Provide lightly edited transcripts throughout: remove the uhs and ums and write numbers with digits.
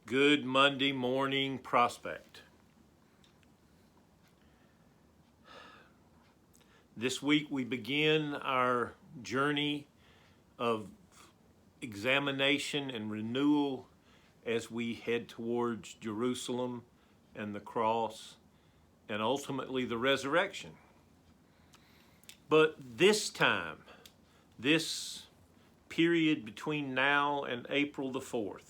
Good Monday morning prospect. This week we begin our journey of examination and renewal as we head towards Jerusalem and the cross and ultimately the resurrection. But this time, this period between now and April the 4th,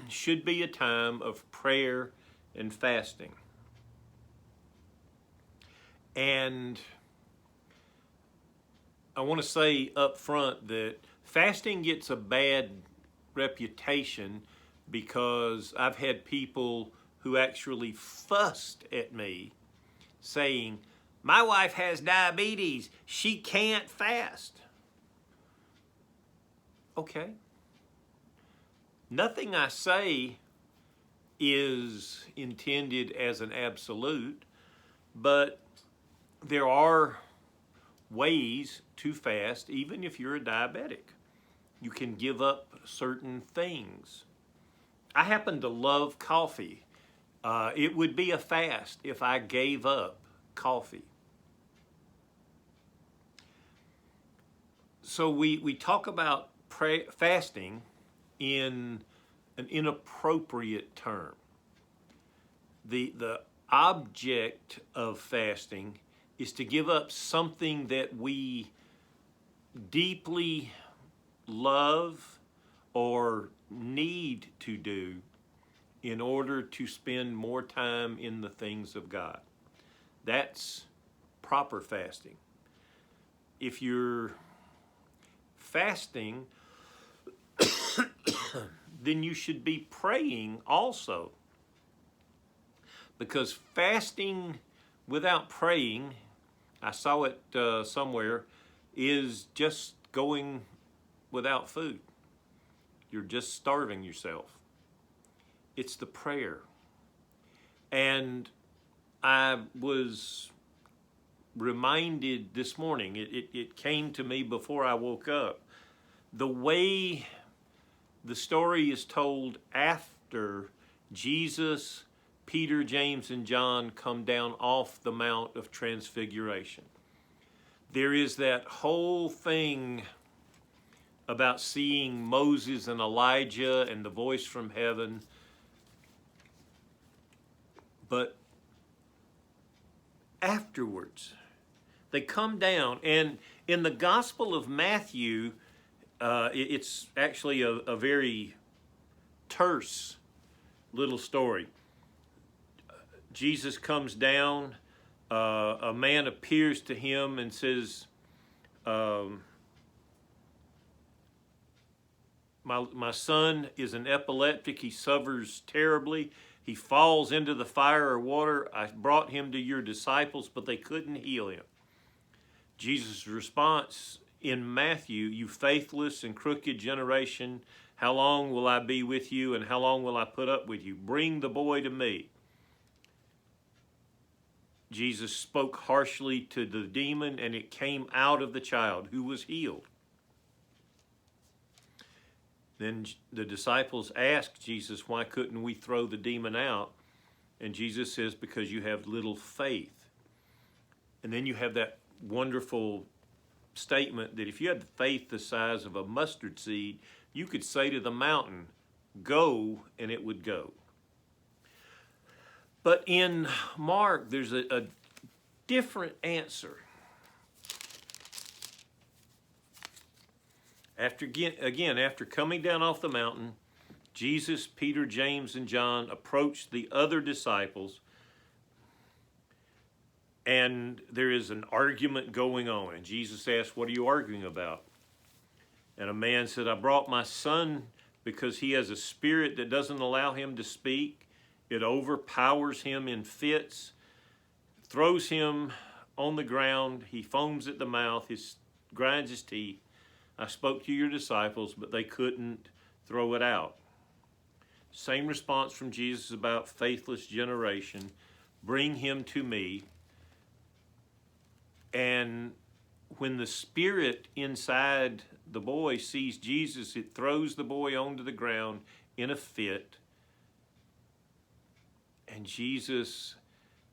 should be a time of prayer and fasting. And I want to say up front that fasting gets a bad reputation because I've had people who actually fussed at me saying, "My wife has diabetes, she can't fast." Okay. Nothing I say is intended as an absolute, but there are ways to fast even if you're a diabetic. You can give up certain things. I happen to love coffee. It would be a fast if I gave up coffee. So we talk about fasting in an inappropriate term. The object of fasting is to give up something that we deeply love or need to do in order to spend more time in the things of God. That's proper fasting. If you're fasting, then you should be praying also. Because fasting without praying, I saw it somewhere, is just going without food. You're just starving yourself. It's the prayer. And I was reminded this morning, it came to me before I woke up, the way the story is told after Jesus, Peter, James, and John come down off the Mount of Transfiguration. There is that whole thing about seeing Moses and Elijah and the voice from heaven. But afterwards, they come down, and in the Gospel of Matthew, it's actually a very terse little story. Jesus comes down, a man appears to him and says, my son is an epileptic, he suffers terribly, he falls into the fire or water. I brought him to your disciples, but they couldn't heal him. Jesus' response in Matthew, "You faithless and crooked generation, how long will I be with you, and how long will I put up with you? Bring the boy to me." Jesus spoke harshly to the demon, and it came out of the child, who was healed. Then the disciples asked Jesus, "Why couldn't we throw the demon out?" And Jesus says, "Because you have little faith." And then you have that wonderful statement that if you had faith the size of a mustard seed, you could say to the mountain, "Go," and it would go. But in Mark, there's a different answer. After coming down off the mountain, Jesus, Peter, James, and John approached the other disciples, and there is an argument going on. And Jesus asked, "What are you arguing about?" And a man said, "I brought my son because he has a spirit that doesn't allow him to speak. It overpowers him in fits, throws him on the ground. He foams at the mouth, grinds his teeth. I spoke to your disciples, but they couldn't throw it out." Same response from Jesus about faithless generation. Bring him to me. And when the spirit inside the boy sees Jesus, it throws the boy onto the ground in a fit. And Jesus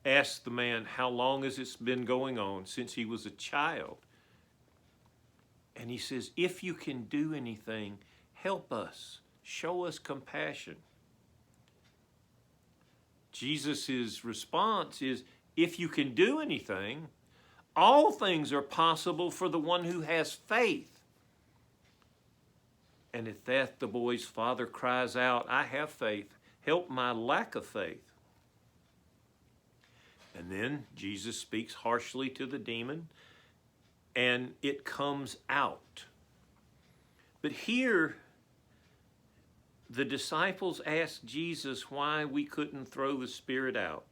asked the man, how long has it been going on? Since he was a child. And he says, if you can do anything, help us. Show us compassion. Jesus' response is, if you can do anything, all things are possible for the one who has faith. And at that, the boy's father cries out, I have faith. Help my lack of faith. And then Jesus speaks harshly to the demon, and it comes out. But here, the disciples asked Jesus why we couldn't throw the spirit out.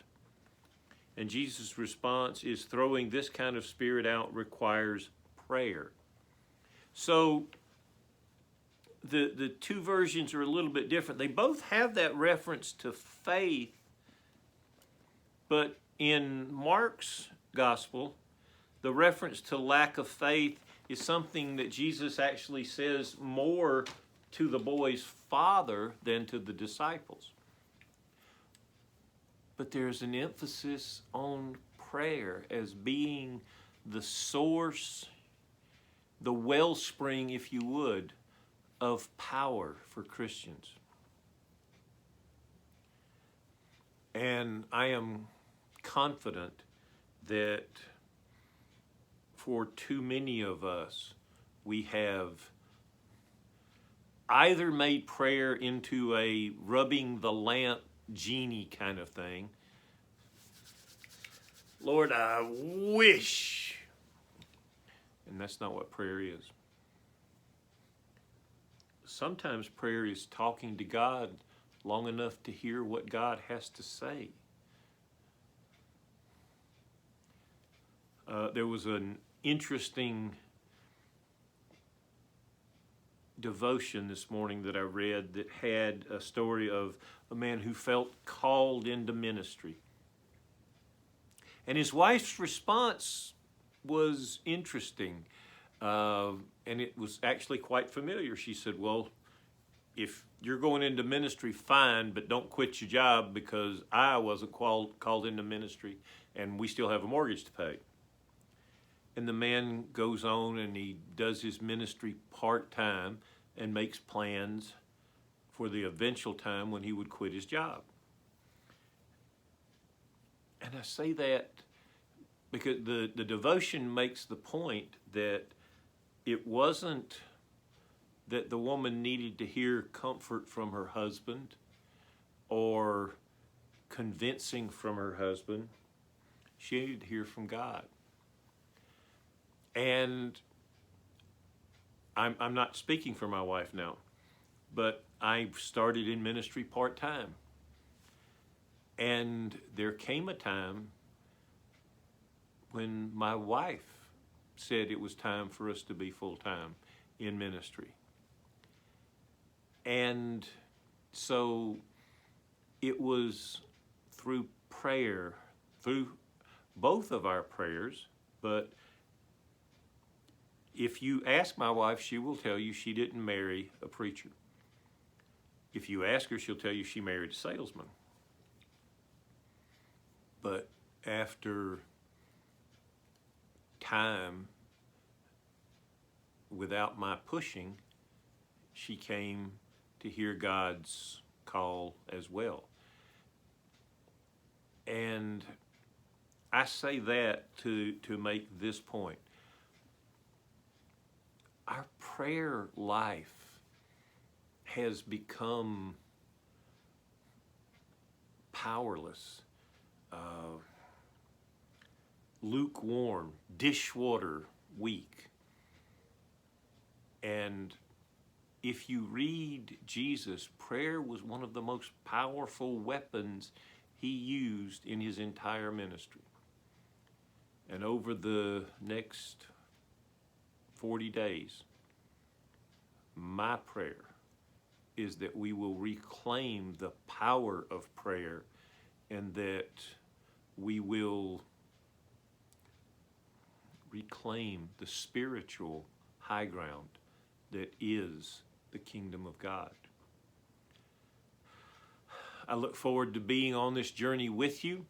And Jesus' response is, throwing this kind of spirit out requires prayer. So the two versions are a little bit different. They both have that reference to faith, but in Mark's gospel, the reference to lack of faith is something that Jesus actually says more to the boy's father than to the disciples. But there's an emphasis on prayer as being the source, the wellspring, if you would, of power for Christians. And I am confident that for too many of us, we have either made prayer into a rubbing the lamp genie kind of thing. Lord, I wish. And that's not what prayer is. Sometimes prayer is talking to God long enough to hear what God has to say. There was an interesting devotion this morning that I read that had a story of a man who felt called into ministry. And his wife's response was interesting, and it was actually quite familiar. She said, well, if you're going into ministry, fine, but don't quit your job, because I wasn't called into ministry and we still have a mortgage to pay. And the man goes on and he does his ministry part-time and makes plans for the eventual time when he would quit his job. And I say that because the devotion makes the point that it wasn't that the woman needed to hear comfort from her husband or convincing from her husband. She needed to hear from God. And I'm not speaking for my wife now, but I started in ministry part-time. And there came a time when my wife said it was time for us to be full-time in ministry. And so it was through prayer, through both of our prayers, but if you ask my wife, she will tell you she didn't marry a preacher. If you ask her, she'll tell you she married a salesman. But after time, without my pushing, she came to hear God's call as well. And I say that to make this point. Our prayer life has become powerless, lukewarm, dishwater weak. And if you read Jesus, prayer was one of the most powerful weapons he used in his entire ministry. And over the next 40 days, my prayer is that we will reclaim the power of prayer and that we will reclaim the spiritual high ground that is the kingdom of God. I look forward to being on this journey with you,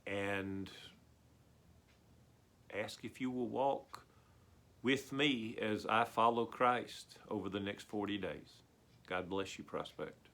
and ask if you will walk with me as I follow Christ over the next 40 days. God bless you, Prospect.